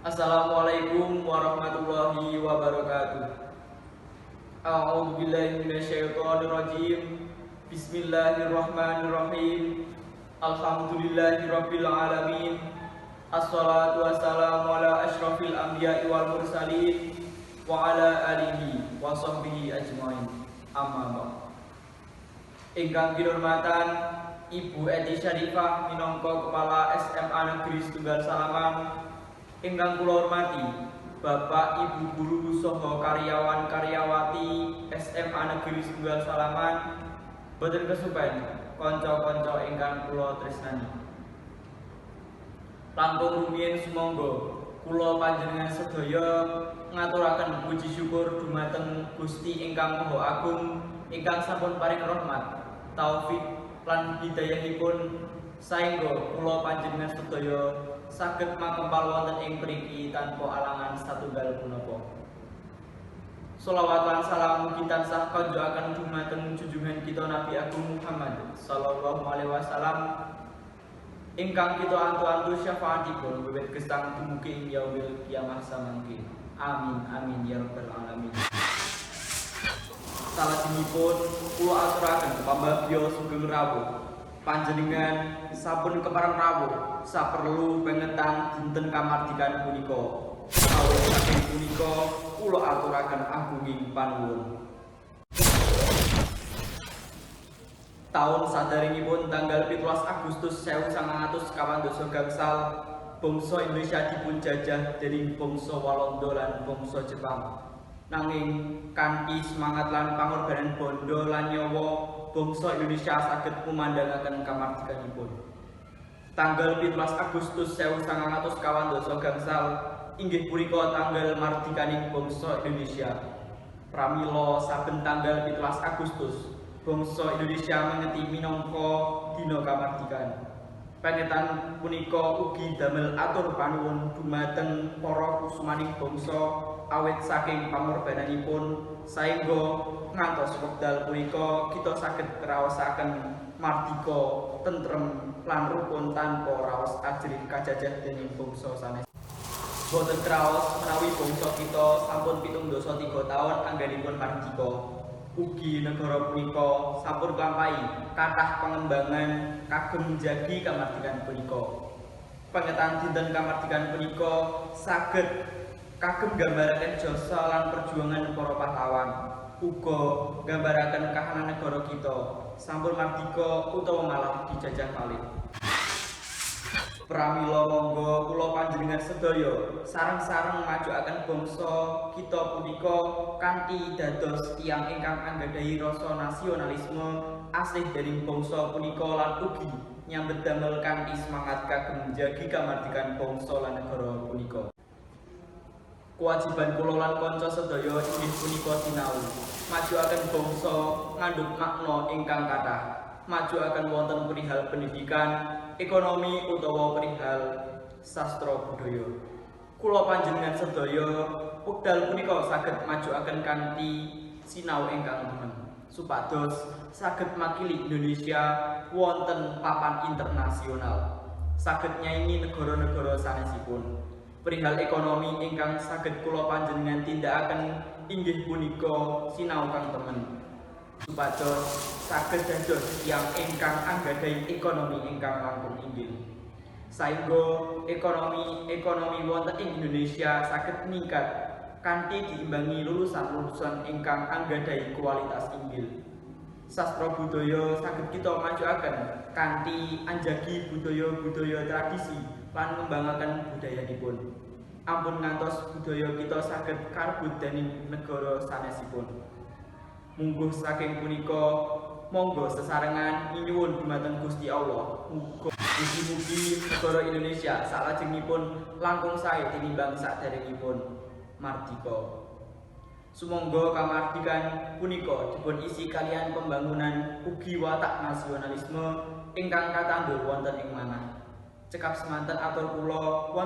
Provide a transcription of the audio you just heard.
Assalamualaikum warahmatullahi wabarakatuh. A'udzubillahi minasyaitonirrajim. Bismillahirrahmanirrahim. Alhamdulillahirabbil alamin. Assalatu wassalamu ala asyrafil anbiya'i wal mursalin wa ala alihi wa sahbihi ajmain. Amma ba'd. Ingkang kinurmatan Ibu Eti Syarifah minangka Kepala SMA Negeri Setunggal Salaman, ingkang kula hormati Bapak Ibu guru saha karyawan-karyawati SMA Negeri Setunggal Salaman, boten kesupen kanca-kanca ingkang kula tresnani. Langkung rumiyin sumangga kula panjenengan sedaya ngaturaken puji syukur dumateng Gusti ingkang Maha Agung ingkang sampun paring rahmat, taufik lan hidayahipun saengga kula panjenengan sedaya saged makempal wonten ing mriki tanpa alangan satunggal punapa. Sholawat lan salam mugi tansah kanjakaken dumateng junjungan kita Nabi Agung Muhammad sallallahu alaihi wasallam ingkang kita antu-antu syafaatipun wiwit gesang dumugi ing yaumil kiamah samangke. Amin amin ya rabbal alamin. Salajengipun kula aturaken pambagya sugeng rawuh. Panjenengan sampun kepareng rawuh saperlu pengetan dinten kamardikan punika. Awit saking punika kula aturaken agunging panuwun. Taun sadaringipun tanggal 17 Agustus 1912 gangsal bangsa Indonesia dipunjajah dening bangsa Walanda lan bangsa Jepang. Nanging kanthi semangat lan pangorbanan bondo lan nyawa, bangsa Indonesia saged kumandhangaken kamardikanipun. Tanggal 17 Agustus 1912 gangsal inggih punika tanggal mardikaning bangsa Indonesia. Pramila saben tanggal 17 Agustus bangsa Indonesia mengeti minangka dina kamardikan. Pengetan punika ugi damel atur panuwun dumateng para kusumaning bangsa awit saking pangorbananipun saengga ngantos wekdal punika kita saged kraosaken mardika, tentrem lan rukun tanpa raos ajrih kajajah dening bangsa sanes. Boten kraos menawi bangsa kita sampun 73 taun anggenipun mardika. Ugi negara punika sampun nglampahi kathah pengembangan kagem njagi kamardikan punika. Pengetan dinten kamardikan punika saged kagem nggambaraken jasa lan perjuangan para pahlawan, uga nggambaraken kahanan negara kita sampun mardika utawa malah dijajah malih. Pramila monggo kula panjenengan sedaya sareng-sareng majukaken bangsa kita punika kanthi dados tiyang ingkang anggadhahi rasa nasionalisme asih dening bangsa punika lan ugi nyambet damel kanthi semangat kagem njagi kamardikan bangsa lan negara punika. Kewajiban kula lan kanca sedaya inggih punika sinau majukaken bangsa ngandhut makna ingkang kathah. Majukaken wonten perihal pendidikan, ekonomi utawa perihal sastra budaya. Kula panjenengan sedaya wekdal punika saged majukaken kanthi sinau ingkang remen supados saged makili Indonesia wonten papan internasional, saged nyaingi negara-negara sanesipun. Perihal ekonomi ingkang saged kula panjenengan tindakaken inggih punika sinau kang temen supados saged dados tiyang ingkang anggadhahi ekonomi ingkang langkung inggil. Saengga ekonomi wonten ing Indonesia saged ningkat kanthi diimbangi lulusan-lulusan ingkang anggadhahi kualitas inggil. Sastra budaya saged kita majukaken kanthi anjagi budaya-budaya tradisi lan ngembangaken budayanipun. Ampun ngantos budaya kita saged karebut dening negara sanesipun. Mungguh saking punika monggo sesarengan nyuwun dumateng Gusti Allah mugi-mugi negara Indonesia salajengipun langkung sae tinimbang saderengipun mardika. Sumangga kamardikan punika dipun isi kalian pembangunan ugi watak nasionalisme ingkang katandur wonten ing manah. Cekap semanten atur kula